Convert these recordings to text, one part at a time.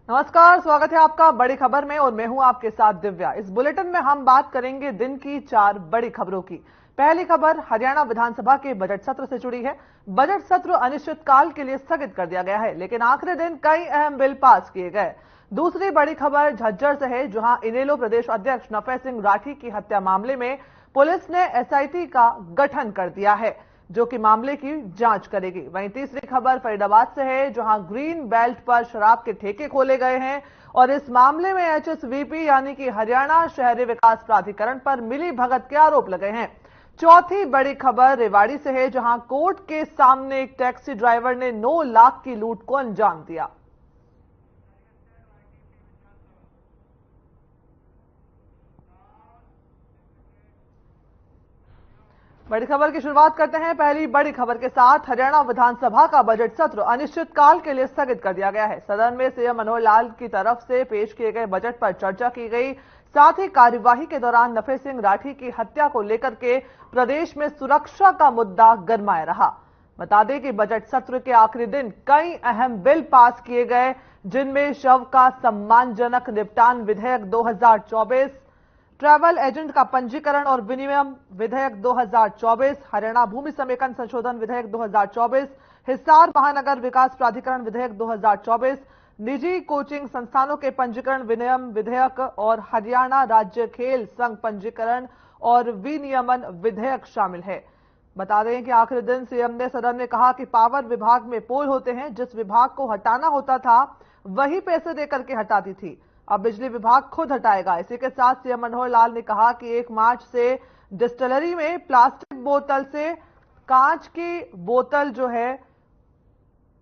नमस्कार, स्वागत है आपका बड़ी खबर में और मैं हूं आपके साथ दिव्या। इस बुलेटिन में हम बात करेंगे दिन की 4 बड़ी खबरों की। पहली खबर हरियाणा विधानसभा के बजट सत्र से जुड़ी है। बजट सत्र अनिश्चितकाल के लिए स्थगित कर दिया गया है, लेकिन आखिरी दिन कई अहम बिल पास किए गए। दूसरी बड़ी खबर झज्जर से है, जहां इनेलो प्रदेश अध्यक्ष नफे सिंह राठी की हत्या मामले में पुलिस ने एसआईटी का गठन कर दिया है, जो कि मामले की जांच करेगी। वहीं तीसरी खबर फरीदाबाद से है, जहां ग्रीन बेल्ट पर शराब के ठेके खोले गए हैं और इस मामले में एचएसवीपी यानी कि हरियाणा शहरी विकास प्राधिकरण पर मिली भगत के आरोप लगे हैं। चौथी बड़ी खबर रेवाड़ी से है, जहां कोर्ट के सामने एक टैक्सी ड्राइवर ने 9 लाख की लूट को अंजाम दिया। बड़ी खबर की शुरुआत करते हैं पहली बड़ी खबर के साथ। हरियाणा विधानसभा का बजट सत्र अनिश्चितकाल के लिए स्थगित कर दिया गया है। सदन में सीएम मनोहर लाल की तरफ से पेश किए गए बजट पर चर्चा की गई। साथ ही कार्यवाही के दौरान नफे सिंह राठी की हत्या को लेकर के प्रदेश में सुरक्षा का मुद्दा गरमाया रहा। बता दें कि बजट सत्र के आखिरी दिन कई अहम बिल पास किए गए, जिनमें शव का सम्मानजनक निपटान विधेयक 2024, ट्रैवल एजेंट का पंजीकरण और विनिमय विधेयक 2024, हरियाणा भूमि समेकन संशोधन विधेयक 2024, हिसार महानगर विकास प्राधिकरण विधेयक 2024, निजी कोचिंग संस्थानों के पंजीकरण विनियम विधेयक और हरियाणा राज्य खेल संघ पंजीकरण और विनियमन विधेयक शामिल है। बता दें कि आखिरी दिन सीएम ने सदन में कहा कि पावर विभाग में पोल होते हैं, जिस विभाग को हटाना होता था वही पैसे देकर के हटाती थी। अब बिजली विभाग खुद हटाएगा। इसी के साथ सीएम मनोहर लाल ने कहा कि 1 मार्च से डिस्टिलरी में प्लास्टिक बोतल से कांच की बोतल जो है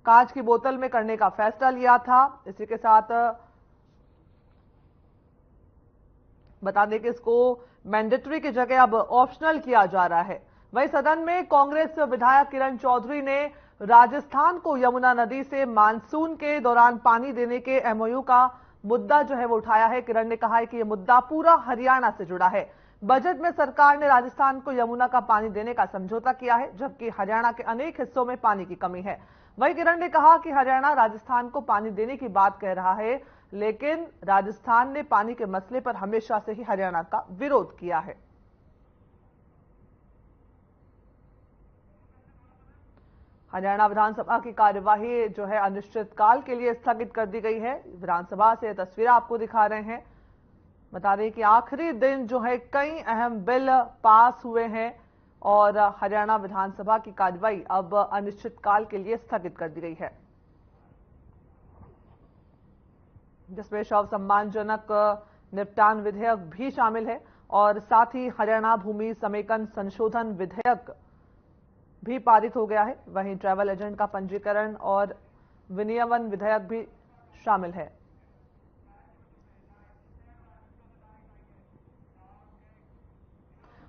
कांच की बोतल में करने का फैसला लिया था। इसी के साथ बता दें कि इसको मैंडेटरी की जगह अब ऑप्शनल किया जा रहा है। वहीं सदन में कांग्रेस विधायक किरण चौधरी ने राजस्थान को यमुना नदी से मानसून के दौरान पानी देने के एमओयू का मुद्दा जो है वो उठाया है। किरण ने कहा है कि यह मुद्दा पूरा हरियाणा से जुड़ा है। बजट में सरकार ने राजस्थान को यमुना का पानी देने का समझौता किया है, जबकि हरियाणा के अनेक हिस्सों में पानी की कमी है। वहीं किरण ने कहा कि हरियाणा राजस्थान को पानी देने की बात कह रहा है, लेकिन राजस्थान ने पानी के मसले पर हमेशा से ही हरियाणा का विरोध किया है। हरियाणा विधानसभा की कार्यवाही जो है अनिश्चितकाल के लिए स्थगित कर दी गई है। विधानसभा से तस्वीरें आपको दिखा रहे हैं। बता दें कि आखिरी दिन जो है कई अहम बिल पास हुए हैं और हरियाणा विधानसभा की कार्यवाही अब अनिश्चितकाल के लिए स्थगित कर दी गई है, जिसमें शव सम्मानजनक निपटान विधेयक भी शामिल है और साथ ही हरियाणा भूमि समेकन संशोधन विधेयक भी पारित हो गया है। वहीं ट्रैवल एजेंट का पंजीकरण और विनियमन विधेयक भी शामिल है।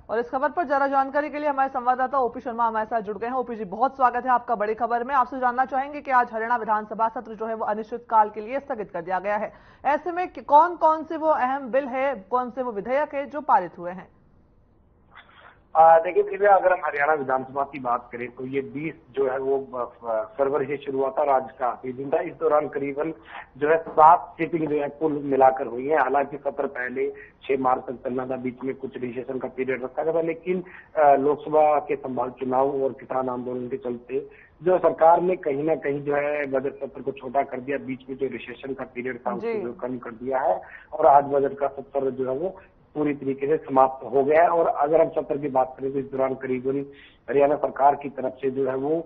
और इस खबर पर ज्यादा जानकारी के लिए हमारे संवाददाता ओपी शर्मा हमारे साथ जुड़ गए हैं। ओपी जी, बहुत स्वागत है आपका बड़ी खबर में। आपसे जानना चाहेंगे कि आज हरियाणा विधानसभा सत्र जो है वो अनिश्चितकाल के लिए स्थगित कर दिया गया है। ऐसे में कौन कौन से वो अहम बिल है, कौन से वो विधेयक है जो पारित हुए हैं? देखिए दिव्या, अगर हम हरियाणा विधानसभा की बात करें तो ये 20 जो है वो फरवरी से शुरू हुआ था। राज्य का आखिरी दिन था। इस दौरान करीबन जो है 7 सिटिंग जो है कुल मिलाकर हुई है। हालांकि सत्र पहले 6 मार्च तक चलना था, बीच में कुछ रिसेशन का पीरियड रखा गया था, लेकिन लोकसभा के संभावित चुनाव और किसान आंदोलन के चलते जो सरकार ने कहीं ना कहीं जो है बजट सत्र को छोटा कर दिया। बीच में जो रिसेशन का पीरियड था उसको कम कर दिया है और आज बजट का सत्र जो है वो पूरी तरीके से समाप्त हो गया है। और अगर हम सत्र की बात करें तो इस दौरान करीबन हरियाणा सरकार की तरफ से जो है वो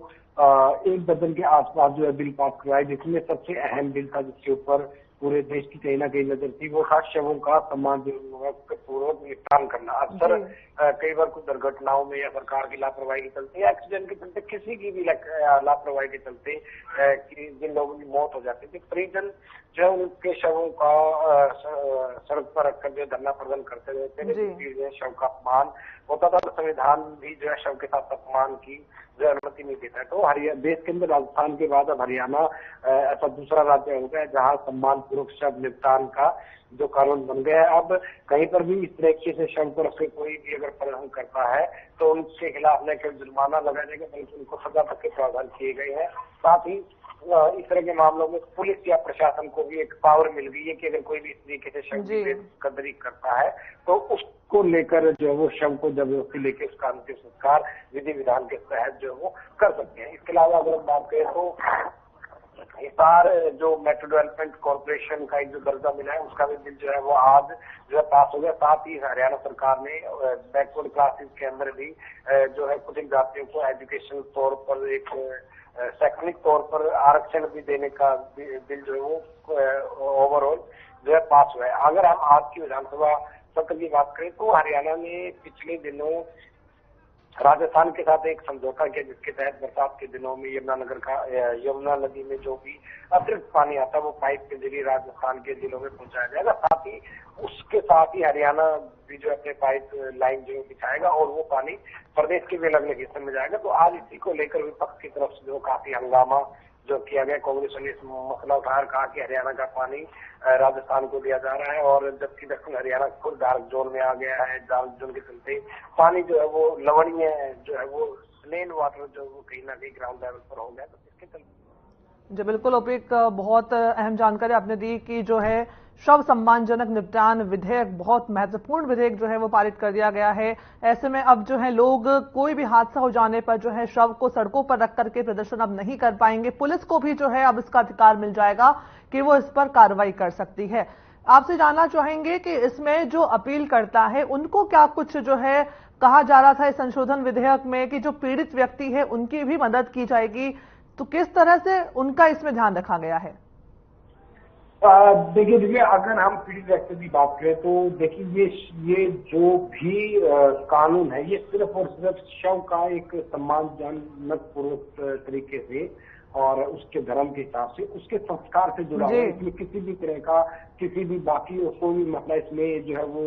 1 दर्जन के आसपास जो है बिल पास करवाए, जिसमें सबसे अहम बिल था जिसके ऊपर पूरे देश की कहीं ना कहीं नजर थी, वो था शवों का सम्मानपूर्वक निपटान करना। अक्सर कई बार कुछ दुर्घटनाओं में या सरकार की लापरवाही के चलते या एक्सीडेंट के चलते, किसी की भी लापरवाही के चलते जिन लोगों की मौत हो जाती थी, परिजन जो उनके शवों का सड़क पर रखकर जो धरना प्रदर्शन करते रहते, शव का अपमान होता था। संविधान भी जो है शव के साथ अपमान की जो अनुमति नहीं देता है। तो देश के अंदर राजस्थान के बाद अब हरियाणा ऐसा दूसरा राज्य हो गया जहाँ सम्मान पूर्वक शव निपटान का जो कानून बन गया है। अब कहीं पर भी इस तरीके से शव पर से कोई भी अगर प्रदर्शन करता है तो उनके खिलाफ न केवल जुर्माना लगाया जाएगा बल्कि उनको सजा तक के प्रावधान किए गए हैं। साथ ही इस तरह के मामलों में पुलिस या प्रशासन को भी एक पावर मिल गई है कि अगर कोई भी इस तरीके से शव की बेकदरी करता है तो उसको लेकर जो है वो शव को जबरदस्ती लेके उसका अंतिम संस्कार विधि विधान के तहत जो है वो कर सकते हैं। इसके अलावा अगर हम बात करें तो हिसार जो मेट्रो डेवलपमेंट कॉर्पोरेशन का एक जो दर्जा मिला है उसका भी बिल जो है वो आज जो है पास हो गया। साथ ही हरियाणा सरकार ने बैकवर्ड क्लासेस के अंदर भी जो है कुछ जातियों को एजुकेशनल तौर पर एक शैक्षणिक तौर पर आरक्षण भी देने का बिल जो है वो ओवरऑल जो है पास हुआ है। अगर हम आज की विधानसभा सत्र की बात करें तो हरियाणा ने पिछले दिनों राजस्थान के साथ एक समझौता किया जिसके तहत बरसात के दिनों में यमुना नदी में जो भी अतिरिक्त पानी आता है वो पाइप के जरिए राजस्थान के जिलों में पहुंचाया जाएगा। साथ ही उसके साथ ही हरियाणा भी जो अपने पाइप लाइन जो बिछाएगा और वो पानी प्रदेश के भी अलग अलग हिस्से में जाएगा। तो आज इसी को लेकर विपक्ष की तरफ से जो काफी हंगामा जो किया गया, कांग्रेस ने इस मसला उठाया, कहा कि हरियाणा का पानी राजस्थान को दिया जा रहा है और जबकि दक्षिण हरियाणा खुद डार्क जोन में आ गया है। डार्क जोन के चलते पानी जो है वो लवणीय जो है वो प्लेन वाटर जो वो कहीं ना कहीं ग्राउंड लेवल पर हो गया। तो इसके चलते जी बिल्कुल ओपी, बहुत अहम जानकारी आपने दी कि जो है शव सम्मानजनक निपटान विधेयक, बहुत महत्वपूर्ण विधेयक जो है वो पारित कर दिया गया है। ऐसे में अब जो है लोग कोई भी हादसा हो जाने पर जो है शव को सड़कों पर रख करके प्रदर्शन अब नहीं कर पाएंगे। पुलिस को भी जो है अब इसका अधिकार मिल जाएगा कि वो इस पर कार्रवाई कर सकती है। आपसे जानना चाहेंगे कि इसमें जो अपील करता है उनको क्या कुछ जो है कहा जा रहा था इस संशोधन विधेयक में कि जो पीड़ित व्यक्ति है उनकी भी मदद की जाएगी, तो किस तरह से उनका इसमें ध्यान रखा गया है? देखिए अगर हम पीड़ित व्यक्ति की बात करें तो देखिए ये जो भी कानून है ये सिर्फ और सिर्फ शव का एक सम्मानजनक पूर्वक तरीके से और उसके धर्म के हिसाब से उसके संस्कार से जुड़ा हुआ है। इसमें किसी भी तरह का किसी भी बाकी कोई भी मसला इसमें जो है वो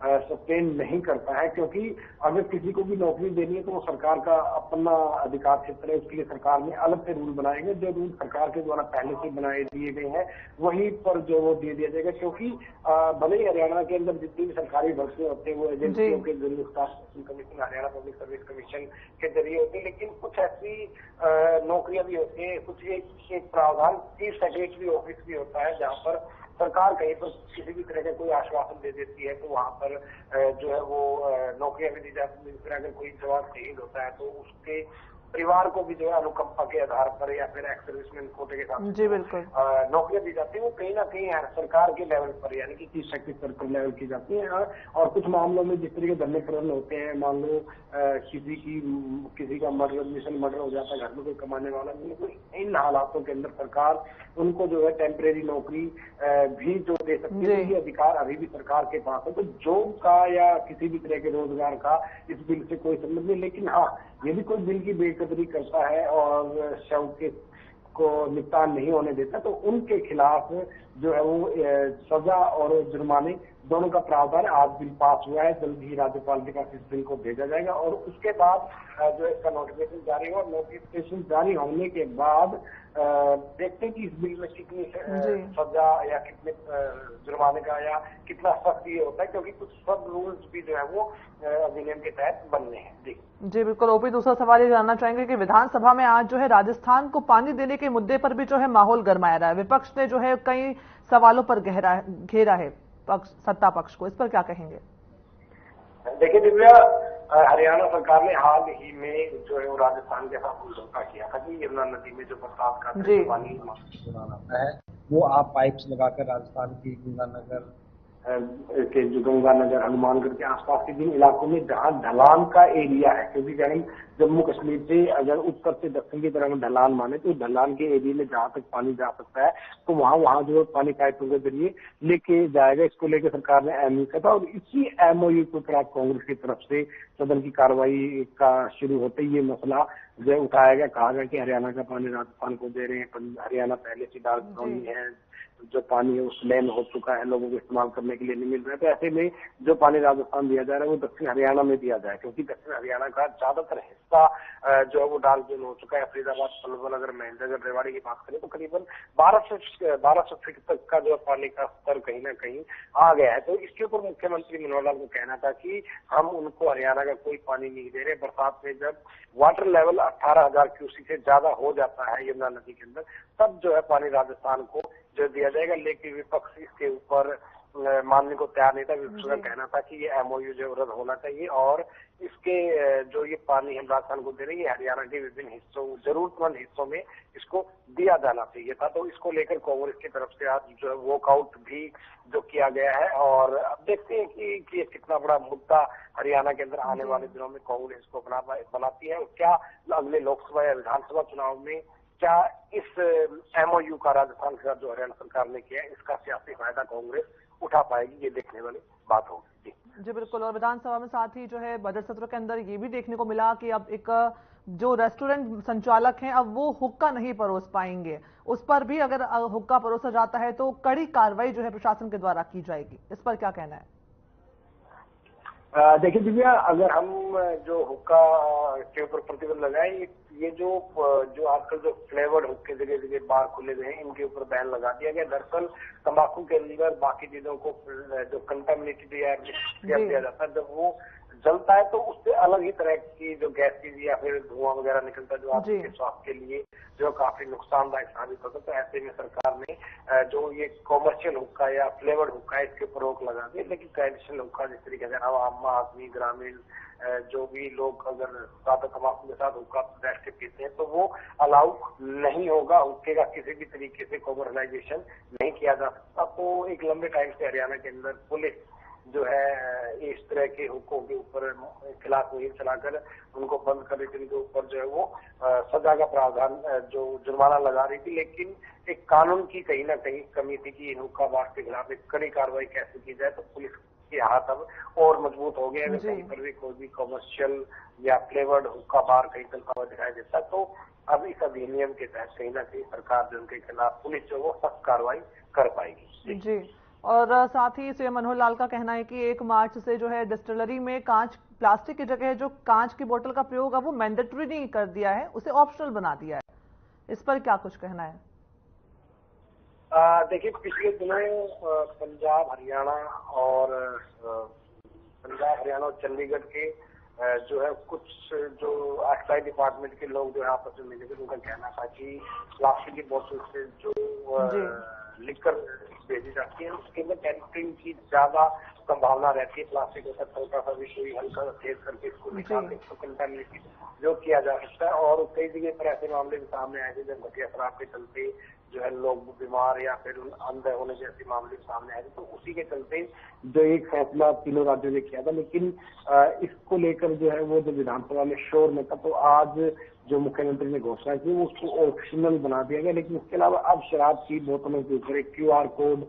सस्टेन नहीं करता है, क्योंकि अगर किसी को भी नौकरी देनी है तो वो सरकार का अपना अधिकार क्षेत्र है। उसके लिए सरकार ने अलग से रूल बनाए गए, जो रूल सरकार के द्वारा पहले से बनाए दिए गए हैं वहीं पर जो वो दे दिया जाएगा। क्योंकि भले ही हरियाणा के अंदर जितनी भी सरकारी भर्ती होते हैं वो एजेंसियों के जरिए, staff selection commission, Haryana public service commission के जरिए होती है, लेकिन कुछ ऐसी नौकरियां भी होती है, कुछ एक प्रावधान चीफ सेक्रेटरी ऑफिस भी होता है जहाँ पर सरकार कहीं पर किसी भी तरह का कोई आश्वासन दे देती है तो वहां पर जो है वो नौकरियां भी दी जाती है। फिर अगर कोई जवान शहीद होता है तो उसके परिवार को भी जो है अनुकंपा के आधार पर या फिर एक्स सर्विसमैन कोटे के साथ जी बिल्कुल नौकरियां दी जाती है। वो कहीं ना कहीं सरकार के लेवल पर यानी कि चीफ सेक्रेटरी सर्कल लेवल की जाती है। और कुछ मामलों में जिस तरीके धरने प्रदर्शन होते हैं, मान लो किसी का मर्डर, मिशन मर्डर हो जाता है, घर में कोई कमाने वाला नहीं, तो इन हालातों के अंदर सरकार उनको जो है टेम्परेरी नौकरी भी जो दे सकती है। ये अधिकार अभी भी सरकार के पास है। तो जॉब का या किसी भी तरह के रोजगार का इस बिल से कोई संबंध नहीं, लेकिन हाँ यदि कोई बिल की बेकदरी करता है और शव के को निपटान नहीं होने देता तो उनके खिलाफ जो है वो सजा और जुर्माने दोनों का प्रावधान आज बिल पास हुआ है। जल्द ही राज्यपाल के पास इस बिल को भेजा जाएगा और उसके बाद जो इसका नोटिफिकेशन जारी हो, नोटिफिकेशन जारी होने के बाद देखते हैं कि इस बिल में कितनी सजा या कितने जुर्माने का या कितना सख्त ये होता है, क्योंकि कुछ सब रूल्स भी जो है वो अधिनियम के तहत बनने हैं। जी बिल्कुल ओपी, दूसरा सवाल ये जानना चाहेंगे कि विधानसभा में आज जो है राजस्थान को पानी देने के मुद्दे पर भी जो है माहौल गरमाया रहा है। विपक्ष ने जो है कई सवालों पर घेरा है सत्ता पक्ष को, इस पर क्या कहेंगे? देखिए दिव्या, हरियाणा सरकार ने हाल ही में जो है वो राजस्थान के साथ समझौता किया था कि यमुना नदी में जो बरसात का पानी आता है वो आप पाइप्स लगाकर राजस्थान की गंगानगर के जो गंगानगर हनुमानगढ़ के आसपास के जिन इलाकों में जहाँ ढलान का एरिया है, क्योंकि हम जम्मू कश्मीर से अगर उत्तर से दक्षिण की तरफ ढलान माने तो ढलान के एरिया में जहाँ तक पानी जा सकता है तो वहाँ जो है पानी पाइपों के जरिए लेके जाएगा। इसको लेकर सरकार ने एमओयू किया था और इसी एमओयू के ऊपर आप कांग्रेस की तरफ से सदन की कार्रवाई का शुरू होते ही ये मसला जो उठाया गया। कहा गया कि हरियाणा का पानी राजस्थान को दे रहे हैं, हरियाणा पहले से डार्क जोन में है, जो पानी है वो स्लैन हो चुका है, लोगों को इस्तेमाल करने के लिए नहीं मिल रहा है। तो ऐसे में जो पानी राजस्थान दिया जा रहा है वो दक्षिण हरियाणा में दिया जाए, क्योंकि दक्षिण हरियाणा का ज्यादातर हिस्सा जो है वो डालजोन हो चुका है। फरीदाबाद, पलवल, अगर महेंद्रगढ़, रेवाड़ी की बात करें तो करीबन 1200 फीट तक का जो पानी का स्तर कहीं ना कहीं आ गया है। तो इसके ऊपर मुख्यमंत्री मनोहर लाल को कहना था कि हम उनको हरियाणा का कोई पानी नहीं दे रहे। बरसात में जब वाटर लेवल 18,000 क्यूसी से ज्यादा हो जाता है यमुना नदी के अंदर, तब जो है पानी राजस्थान को जो दिया जाएगा। लेकिन विपक्ष इसके ऊपर मानने को तैयार नहीं था। विपक्ष का कहना था कि ये एमओयू जो रद्द होना चाहिए और इसके जो ये पानी हम राजस्थान को दे रहे हैं ये हरियाणा के विभिन्न हिस्सों, जरूरतमंद हिस्सों में इसको दिया जाना चाहिए था। तो इसको लेकर कांग्रेस की तरफ से आज जो है वॉकआउट भी जो किया गया है। और अब देखते हैं कि कितना बड़ा मुद्दा हरियाणा के अंदर आने वाले दिनों में कांग्रेस को बनाती है और क्या अगले लोकसभा या विधानसभा चुनाव में क्या इस एमओयू का राजस्थान के साथ जो हरियाणा सरकार ने किया है इसका सियासी फायदा कांग्रेस उठा पाएगी, ये देखने वाली बात होगी। जी बिल्कुल। और विधानसभा में साथ ही जो है बजट सत्र के अंदर ये भी देखने को मिला कि अब एक जो रेस्टोरेंट संचालक हैं अब वो हुक्का नहीं परोस पाएंगे, उस पर भी अगर हुक्का परोसा जाता है तो कड़ी कार्रवाई जो है प्रशासन के द्वारा की जाएगी। इस पर क्या कहना है? देखिए दिव्या, अगर हम जो हुक्का के ऊपर प्रतिबंध लगाए, ये जो आजकल जो फ्लेवर्ड हुक्के जगह जगह बार खुले हुए हैं इनके ऊपर बैन लगा दिया गया। दरअसल तंबाकू के अंदर बाकी चीजों को जो कंटामिनेटेड या दिया जाता है, जब वो जलता है तो उससे अलग ही तरह की जो गैसेज या फिर धुआं वगैरह निकलता है जो आपके स्वास्थ्य के लिए जो काफी नुकसानदायक साबित होता है। तो ऐसे में सरकार ने जो ये कॉमर्शियल हुक्का या फ्लेवर्ड हुक्का है इसके ऊपर रोक लगा दी। लेकिन ट्रेडिशनल हुक्का जिस तरीके से आम आदमी, ग्रामीण जो भी लोग अगर सादा तंबाकू के साथ हुक्का बैठ के पीते हैं तो वो अलाउ नहीं होगा। हुक्के का किसी भी तरीके से कॉमर्शलाइजेशन नहीं किया जा सकता। तो एक लंबे टाइम से हरियाणा के अंदर पुलिस जो है इस तरह के हुक्कों के ऊपर खिलाफ मुहिम चलाकर उनको बंद कर रही थी, उनके ऊपर जो है वो सजा का प्रावधान जो जुर्माना लगा रही थी। लेकिन एक कानून की कहीं ना कहीं कमी थी कि इन हुक्का बार के खिलाफ एक कड़ी कार्रवाई कैसे की जाए। तो पुलिस के हाथ अब और मजबूत हो गए। अगर कहीं पर भी कोई भी कॉमर्शियल या फ्लेवर्ड हुक्का बार कहीं चलता हुआ दिखाई देता तो अब इस अधिनियम के तहत कहीं ना कहीं सरकार जो उनके खिलाफ पुलिस जो वो सख्त कार्रवाई कर पाएगी। जी। और साथ ही सीएम मनोहर लाल का कहना है कि 1 मार्च से जो है डिस्टिलरी में प्लास्टिक की जगह जो कांच की बोतल का प्रयोग है वो मैंडेटरी नहीं कर दिया है, उसे ऑप्शनल बना दिया है। इस पर क्या कुछ कहना है? देखिए, पिछले दिनों पंजाब, हरियाणा और चंडीगढ़ के जो है कुछ जो एक्साइज डिपार्टमेंट के लोग जो है आपस में मिले थे, उनका कहना था कि प्लास्टिक की बोतल से जो लिकर भेजी जाती है उसके अंदर टेम्परिंग की ज्यादा संभावना रहती है। प्लास्टिक के साथ हल्का सा भी कोई हल्का छेद करके इसको निकालने तो कंटामिनेटेड जो किया जा सकता है। और कई जगह पर ऐसे मामले भी सामने आए थे जब घटिया शराब के चलते जो है लोग बीमार या फिर अंधे होने जैसे मामले सामने आए थे। तो उसी के चलते जो एक फैसला तीनों राज्यों ने किया था, लेकिन इसको लेकर जो है वो जो विधानसभा में शोर में था, तो आज जो मुख्यमंत्री ने घोषणा की वो उसको ऑप्शनल बना दिया गया। लेकिन उसके अलावा अब शराब की बोतलों के ऊपर एक QR कोड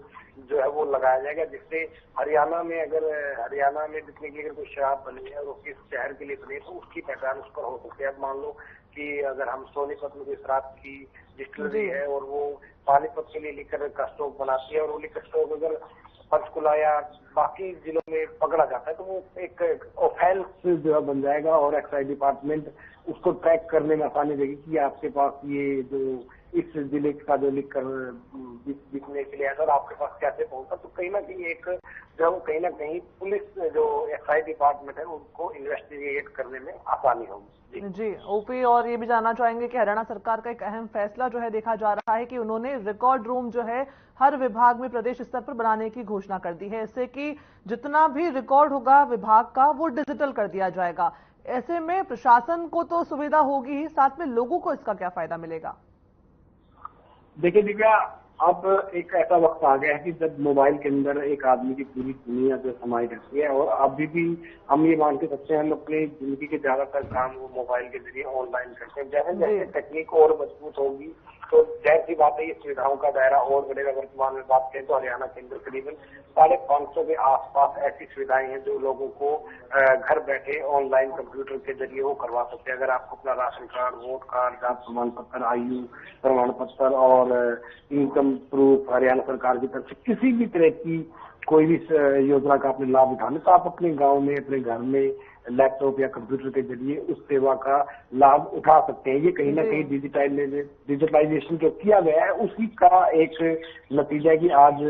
जो है वो लगाया जाएगा, जिससे हरियाणा में बिकने के लिए अगर कोई शराब बनी है और किस शहर के लिए बनी है तो उसकी पहचान उस पर हो सकती है। अब मान लो कि अगर हम सोनीपत में कोई शराब की डिस्टिलरी है और वो पानीपत के लिए लिकर का स्टॉक बनाती है और वो लिकर स्टॉक अगर पंचकुला या बाकी जिलों में पकड़ा जाता है तो वो एक ऑफेंस जो है बन जाएगा और एक्साइज डिपार्टमेंट उसको ट्रैक करने में आसानी देगी कि आपके पास ये जो इस जिले का जो लिख कर बिकने के लिए है और आपके पास कैसे पहुंचा। तो कहीं ना कहीं एक जो कहीं ना कहीं पुलिस जो एक्साइज डिपार्टमेंट है उनको इन्वेस्टिगेट करने में आसानी होगी। जी ओपी, और ये भी जानना चाहेंगे कि हरियाणा सरकार का एक अहम फैसला जो है देखा जा रहा है कि उन्होंने रिकॉर्ड रूम जो है हर विभाग में प्रदेश स्तर पर बनाने की घोषणा कर दी है। इससे कि जितना भी रिकॉर्ड होगा विभाग का वो डिजिटल कर दिया जाएगा। ऐसे में प्रशासन को तो सुविधा होगी ही, साथ में लोगों को इसका क्या फायदा मिलेगा? देखिए दिव्या, अब एक ऐसा वक्त आ गया है कि जब मोबाइल के अंदर एक आदमी की पूरी दुनिया जो समाई रहती है और अभी भी हम ये मान के सकते हैं हम अपनी जिंदगी के ज्यादातर काम वो मोबाइल के जरिए ऑनलाइन करते हैं। जैसे जैसे तकनीक और मजबूत होगी तो जाहिर सी बात है ये सुविधाओं का दायरा और बढ़ेगा। वर्तमान में बात करें तो हरियाणा के अंदर करीबन 550 के आसपास ऐसी सुविधाएं हैं जो लोगों को घर बैठे ऑनलाइन कंप्यूटर के जरिए वो करवा सकते हैं। अगर आपको अपना राशन कार्ड, वोट कार्ड, जात प्रमाण पत्र, आयु प्रमाण पत्र और इनकम प्रूफ हरियाणा सरकार की तरफ से किसी भी तरह की कोई भी योजना का आपने लाभ उठाने तो आप अपने गांव में, अपने घर में लैपटॉप या कंप्यूटर के जरिए उस सेवा का लाभ उठा सकते हैं। ये कहीं ना कहीं डिजिटलाइजेशन जो किया गया है उसी का एक नतीजा है कि आज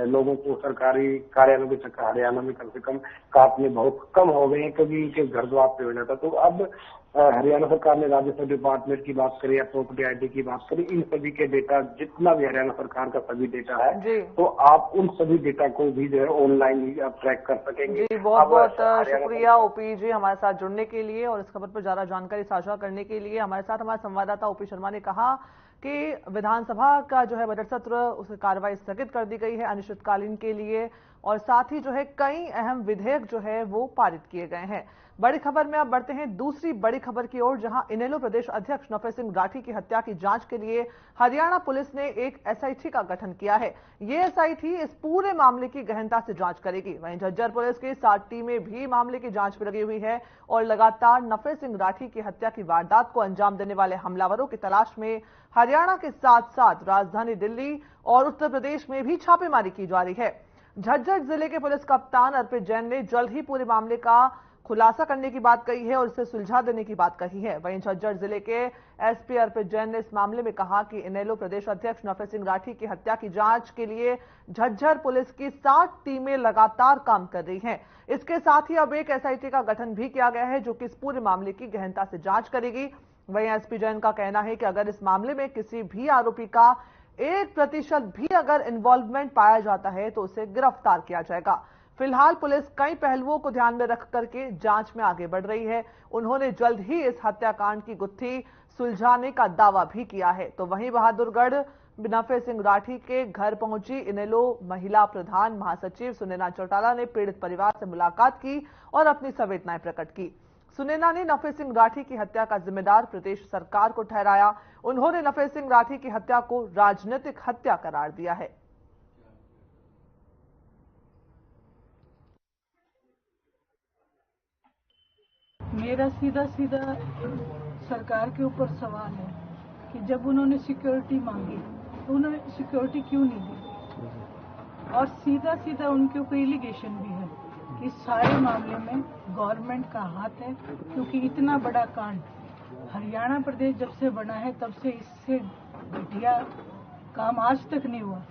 लोगों को सरकारी कार्यालयों के चक्कर हरियाणा में कम से कम काटने बहुत कम हो गए हैं, क्योंकि इनके घर द्वार पे हो जाता। तो अब हरियाणा सरकार ने राजस्व डिपार्टमेंट की बात करें या प्रॉपर्टी आईडी की बात करें, इन सभी के डेटा जितना भी हरियाणा सरकार का सभी डेटा है तो आप उन सभी डेटा को भी जो है ऑनलाइन ही आप ट्रैक कर सकेंगे। जी, बहुत बहुत शुक्रिया ओपी जी हमारे साथ जुड़ने के लिए और इस खबर पर ज्यादा जानकारी साझा करने के लिए। हमारे साथ हमारे संवाददाता ओपी शर्मा ने कहा कि विधानसभा का जो है बजट सत्र उस कार्रवाई स्थगित कर दी गई है अनिश्चितकालीन के लिए और साथ ही जो है कई अहम विधेयक जो है वो पारित किए गए हैं। बड़ी खबर में अब बढ़ते हैं दूसरी बड़ी खबर की ओर, जहां इनेलो प्रदेश अध्यक्ष नफे सिंह राठी की हत्या की जांच के लिए हरियाणा पुलिस ने एक एसआईटी का गठन किया है। ये एसआईटी इस पूरे मामले की गहनता से जांच करेगी। वहीं झज्जर पुलिस की 7 टीमें भी मामले की जांच में लगी हुई है और लगातार नफे सिंह राठी की हत्या की वारदात को अंजाम देने वाले हमलावरों की तलाश में हरियाणा के साथ साथ राजधानी दिल्ली और उत्तर प्रदेश में भी छापेमारी की जा रही है। झज्जर जिले के पुलिस कप्तान अर्पित जैन ने जल्द ही पूरे मामले का खुलासा करने की बात कही है और इसे सुलझा देने की बात कही है। वहीं झज्जर जिले के एसपी अर्पित जैन ने इस मामले में कहा कि इनेलो प्रदेश अध्यक्ष नफे सिंह राठी की हत्या की जांच के लिए झज्जर पुलिस की 7 टीमें लगातार काम कर रही हैं। इसके साथ ही अब एक एसआईटी का गठन भी किया गया है जो कि इस पूरे मामले की गहनता से जांच करेगी। वहीं एसपी जैन का कहना है कि अगर इस मामले में किसी भी आरोपी का 1% भी अगर इन्वॉल्वमेंट पाया जाता है तो उसे गिरफ्तार किया जाएगा। फिलहाल पुलिस कई पहलुओं को ध्यान में रख करके जांच में आगे बढ़ रही है। उन्होंने जल्द ही इस हत्याकांड की गुत्थी सुलझाने का दावा भी किया है। तो वहीं बहादुरगढ़ नफे सिंह राठी के घर पहुंची इनेलो महिला प्रधान महासचिव सुनैना चौटाला ने पीड़ित परिवार से मुलाकात की और अपनी संवेदनाएं प्रकट की। सुनैना ने नफे सिंह राठी की हत्या का जिम्मेदार प्रदेश सरकार को ठहराया। उन्होंने नफे सिंह राठी की हत्या को राजनीतिक हत्या करार दिया है। मेरा सीधा सरकार के ऊपर सवाल है कि जब उन्होंने सिक्योरिटी मांगी तो उन्होंने सिक्योरिटी क्यों नहीं दी, और सीधा उनके ऊपर एलिगेशन भी है कि सारे मामले में गवर्नमेंट का हाथ है, क्योंकि इतना बड़ा कांड हरियाणा प्रदेश जब से बना है तब से इससे घटिया काम आज तक नहीं हुआ।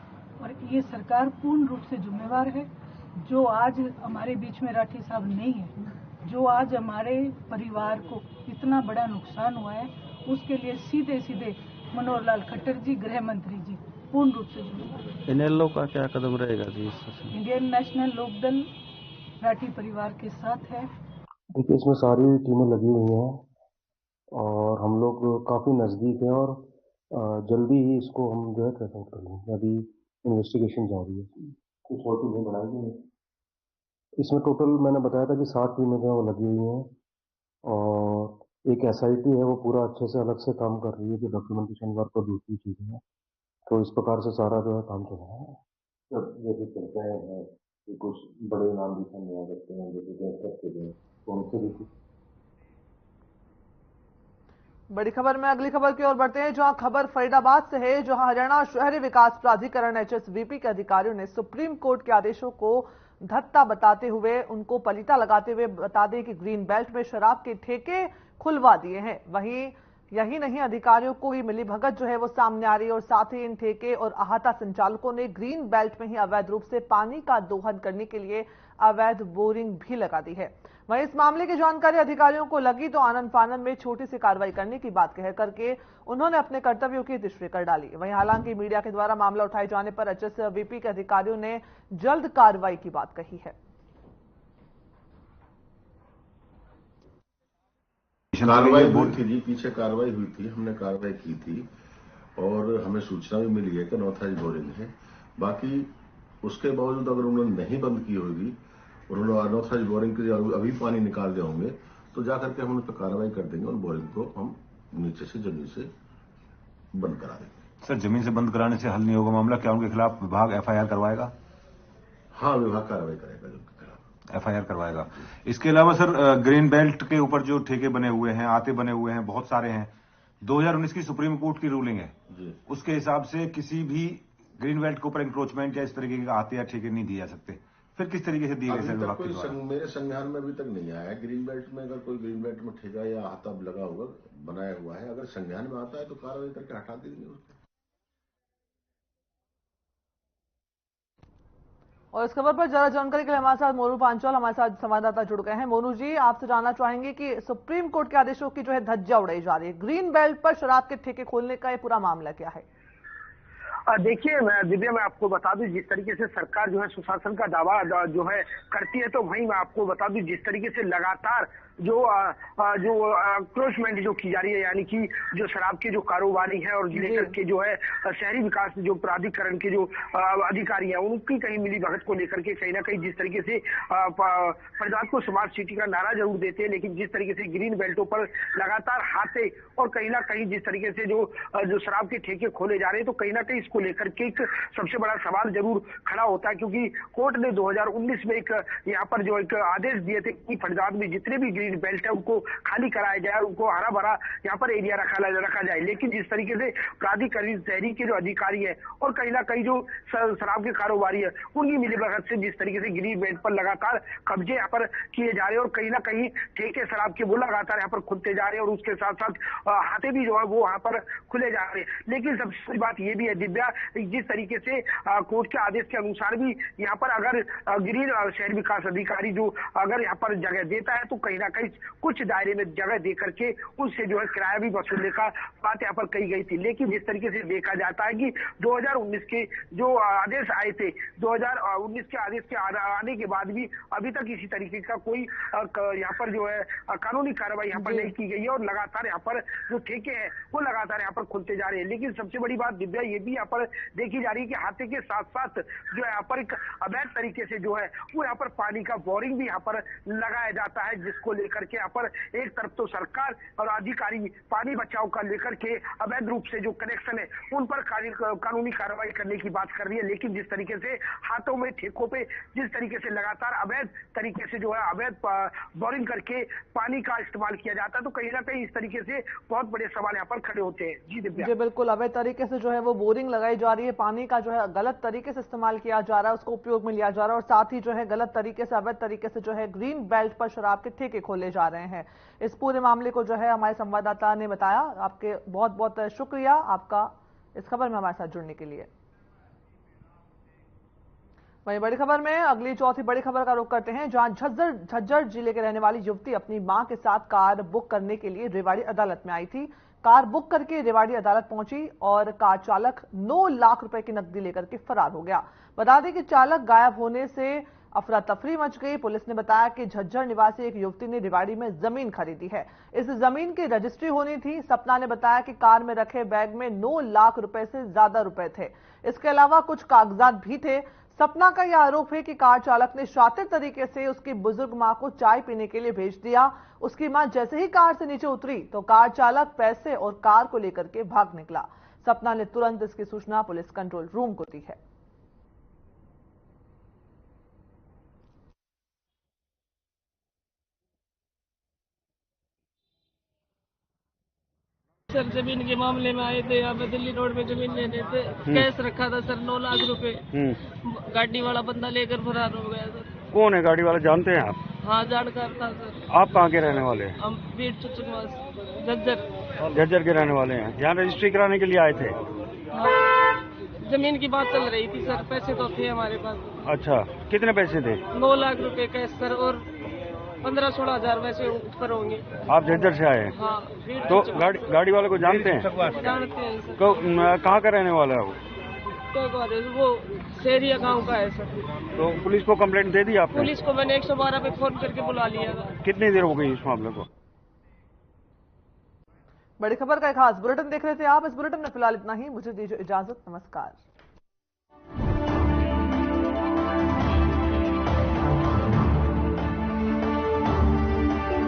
और ये सरकार पूर्ण रूप से जिम्मेवार है। जो आज हमारे बीच में राठी साहब नहीं है, जो आज हमारे परिवार को इतना बड़ा नुकसान हुआ है, उसके लिए सीधे मनोहर लाल खट्टर जी, गृह मंत्री जी पूर्ण रूप से जिम्मेदार। इनेलो का क्या कदम रहेगा जी? इंडियन नेशनल लोकदल राठी परिवार के साथ है। देखिए, इसमें सारी टीमें लगी हुई हैं और हम लोग काफ़ी नज़दीक हैं और जल्दी ही इसको हम जो है ट्रेस आउट कर लेंगे। अभी इन्वेस्टिगेशन जारी है। कुछ और टीमें बनाई गई हैं। इसमें टोटल मैंने बताया था कि 7 टीमें जो वो लगी हुई हैं और एक एसआईटी है वो पूरा अच्छे से अलग से काम कर रही है जो डॉक्यूमेंटेशन वर्क और दूसरी चीज़ें हैं। तो इस प्रकार से सारा जो है काम चल रहा है। सर, जैसे चर्चाएं हैं कि कुछ बड़े नाम भी सामने आ सकते हैं, जैसे गैंगस्टर के लिए, तो उनसे भी बड़ी खबर में अगली खबर की ओर बढ़ते हैं, जहां खबर फरीदाबाद से है, जहां हरियाणा शहरी विकास प्राधिकरण एचएसवीपी के अधिकारियों ने सुप्रीम कोर्ट के आदेशों को धत्ता बताते हुए उनको पलीता लगाते हुए बता दें कि ग्रीन बेल्ट में शराब के ठेके खुलवा दिए हैं। वहीं यही नहीं, अधिकारियों को ही मिलीभगत जो है वो सामने आ रही है और साथ ही इन ठेके और अहाता संचालकों ने ग्रीन बेल्ट में ही अवैध रूप से पानी का दोहन करने के लिए अवैध बोरिंग भी लगा दी है। वहीं इस मामले की जानकारी अधिकारियों को लगी तो आनन फानन में छोटी सी कार्रवाई करने की बात कह करके उन्होंने अपने कर्तव्यों की तिश्री कर डाली। वहीं हालांकि मीडिया के द्वारा मामला उठाए जाने पर एचएसवीपी के अधिकारियों ने जल्द कार्रवाई की बात कही है। कार्रवाई हुई थी जी, पीछे कार्रवाई हुई थी, हमने कार्रवाई की थी और हमें सूचना भी मिली है कि अनऑथराइज्ड बोरिंग है। बाकी उसके बावजूद अगर उन्होंने नहीं बंद की होगी, उन्होंने अनऑथराइज्ड बोरिंग के अभी पानी निकाल दिए होंगे, तो जाकर के हम उन पर कार्रवाई कर देंगे और बोरिंग को हम नीचे से जमीन से बंद करा देंगे। सर, जमीन से बंद कराने से हल नहीं होगा मामला, क्या उनके खिलाफ विभाग एफआईआर करवाएगा? हाँ, विभाग कार्रवाई करेगा, उनके खिलाफ एफआईआर करवाएगा। इसके अलावा सर, ग्रीन बेल्ट के ऊपर जो ठेके बने हुए हैं, आते बने हुए हैं, बहुत सारे हैं। 2019 की सुप्रीम कोर्ट की रूलिंग है जी। उसके हिसाब से किसी भी ग्रीन बेल्ट के ऊपर इंक्रोचमेंट या इस तरीके के आते या ठेके नहीं दिए जा सकते। फिर किस तरीके से दिए गए सर विभाग के द्वारा? मेरे संज्ञान में अभी तक नहीं आया है। ग्रीन बेल्ट में अगर कोई ग्रीन बेल्ट में ठेका या हाथा लगा हुआ बनाया हुआ है, अगर संज्ञान में आता है तो कार्रवाई करके हटा देंगे उसको। और इस खबर पर ज्यादा जानकारी के लिए हमारे साथ मोनू पांचाल हमारे साथ संवाददाता जुड़ गए हैं। मोनू जी, आपसे जानना चाहेंगे कि सुप्रीम कोर्ट के आदेशों की जो है धज्जियां उड़ाई जा रही है, ग्रीन बेल्ट पर शराब के ठेके खोलने का ये पूरा मामला क्या है? देखिए दिव्या, मैं आपको बता दूं, जिस तरीके से सरकार जो है सुशासन का दावा जो है करती है, तो वहीं मैं आपको बता दूं जिस तरीके से लगातार जो क्रोचमेंट जो की जा रही है, यानी कि जो शराब के जो कारोबारी हैं और जिले के जो है शहरी विकास जो प्राधिकरण के जो अधिकारी हैं, उनकी कहीं मिली भगत को लेकर के कहीं ना कहीं जिस तरीके से पंजाब को स्मार्ट सिटी का नारा जरूर देते हैं, लेकिन जिस तरीके से ग्रीन बेल्टों पर लगातार हाथे और कहीं ना कहीं जिस तरीके से जो शराब के ठेके खोले जा रहे हैं, तो कहीं ना कहीं इसको लेकर के एक सबसे बड़ा सवाल जरूर खड़ा होता है, क्योंकि कोर्ट ने 2019 में एक यहाँ पर जो एक आदेश दिए थे कि पंजाब में जितने भी ग्रीन बेल्ट है उनको खाली कराया जाए, उनको हरा भरा यहाँ पर एरिया रखा जाए। लेकिन जिस तरीके से प्राधिकरण शहरी के जो अधिकारी है और कहीं ना कहीं जो शराब के कारोबारी है, उनकी मिलीभगत से जिस तरीके से ग्रीन बेल्ट पर लगातार कब्जे यहाँ पर किए जा रहे हैं और कहीं ना कहीं ठेके शराब के वो लगातार यहाँ पर खुलते जा रहे हैं और उसके साथ साथ हाथे भी जो है वो यहाँ पर खुले जा रहे हैं। लेकिन सबसे बड़ी बात ये भी है दिव्या, जिस तरीके से कोर्ट के आदेश के अनुसार भी यहाँ पर अगर ग्रीन शहर विकास अधिकारी जो अगर यहाँ पर जगह देता है, तो कहीं ना कहीं कुछ दायरे में जगह दे करके उससे जो है किराया भी वसूलने का बात यहाँ पर कही गई थी। लेकिन जिस तरीके से देखा जाता है कि 2019 के जो आदेश आए थे, 2019 के आदेश के आने के बाद भी अभी तक इसी तरीके का कोई यहाँ पर जो है कानूनी कार्रवाई यहाँ पर नहीं की गई है और लगातार यहाँ पर जो ठेके हैं वो लगातार यहाँ पर खुलते जा रहे हैं। लेकिन सबसे बड़ी बात दिव्या ये भी यहाँ पर देखी जा रही है कि हाथे के साथ साथ जो यहाँ पर एक अवैध तरीके से जो है वो यहाँ पर पानी का बोरिंग भी यहाँ पर लगाया जाता है, जिसको लेकर के यहाँ पर एक तरफ तो सरकार और अधिकारी पानी बचाव का लेकर के अवैध रूप से जो कनेक्शन है उन पर कानूनी कार्रवाई करने की बात कर रही है। लेकिन जिस तरीके से हाथों में ठेकों पे जिस तरीके से लगातार अवैध तरीके से जो है अवैध बोरिंग करके पानी का इस्तेमाल किया जाता है, तो कहीं ना कहीं इस तरीके से बहुत बड़े सवाल यहाँ पर खड़े होते हैं। जी दिव्या। जी बिल्कुल, अवैध तरीके से जो है वो बोरिंग लगाई जा रही है, पानी का जो है गलत तरीके से इस्तेमाल किया जा रहा है, उसको उपयोग में लिया जा रहा है और साथ ही जो है गलत तरीके से अवैध तरीके से जो है ग्रीन बेल्ट पर शराब के ठेके खोले जा रहे हैं। इस पूरे मामले को जो है हमारे संवाददाता ने बताया। आपके बहुत बहुत शुक्रिया आपका इस खबर में हमारे साथ जुड़ने के लिए। वहीं बड़ी खबर में अगली चौथी बड़ी खबर का रुख करते हैं, जहां झज्जर जिले के रहने वाली युवती अपनी मां के साथ कार बुक करने के लिए रेवाड़ी अदालत में आई थी। कार बुक करके रेवाड़ी अदालत पहुंची और कार चालक 9 लाख रुपए की नकदी लेकर के फरार हो गया। बता दें कि चालक गायब होने से अफरा तफरी मच गई। पुलिस ने बताया कि झज्जर निवासी एक युवती ने रेवाड़ी में जमीन खरीदी है, इस जमीन की रजिस्ट्री होनी थी। सपना ने बताया कि कार में रखे बैग में 9 लाख रुपए से ज्यादा रुपए थे, इसके अलावा कुछ कागजात भी थे। सपना का यह आरोप है कि कार चालक ने शातिर तरीके से उसकी बुजुर्ग मां को चाय पीने के लिए भेज दिया। उसकी मां जैसे ही कार से नीचे उतरी तो कार चालक पैसे और कार को लेकर के भाग निकला। सपना ने तुरंत इसकी सूचना पुलिस कंट्रोल रूम को दी है। सर जमीन के मामले में आए थे, यहाँ पे दिल्ली रोड पे जमीन लेने थे। कैश रखा था सर 9 लाख रुपए। गाड़ी वाला बंदा लेकर फरार हो गया सर। कौन है गाड़ी वाला, जानते हैं आप? हाँ जानकार था सर। आप कहाँ के रहने वाले हैं? हम बीट झज्जर के रहने वाले हैं। यहाँ रजिस्ट्री कराने के लिए आए थे? हाँ, जमीन की बात चल रही थी सर, पैसे तो थे हमारे पास। अच्छा, कितने पैसे थे? 9 लाख रुपए कैश सर और 15-16 हजार वैसे ऊपर होंगे। आप झज्जर से आए हैं? हाँ। तो गाड़ी वाले को जानते हैं? जानते हैं सर। कहाँ का रहने वाला है वो? वो शेरिया गांव का है सर। तो पुलिस को कंप्लेंट दे दी आपने? पुलिस को मैंने 112 पे फोन करके बुला लिया था। कितनी देर हो गई इस मामले को? बड़ी खबर का एक खास बुलेटिन देख रहे थे आप। इस बुलेटिन में फिलहाल इतना ही, मुझे दीजिए इजाजत, नमस्कार।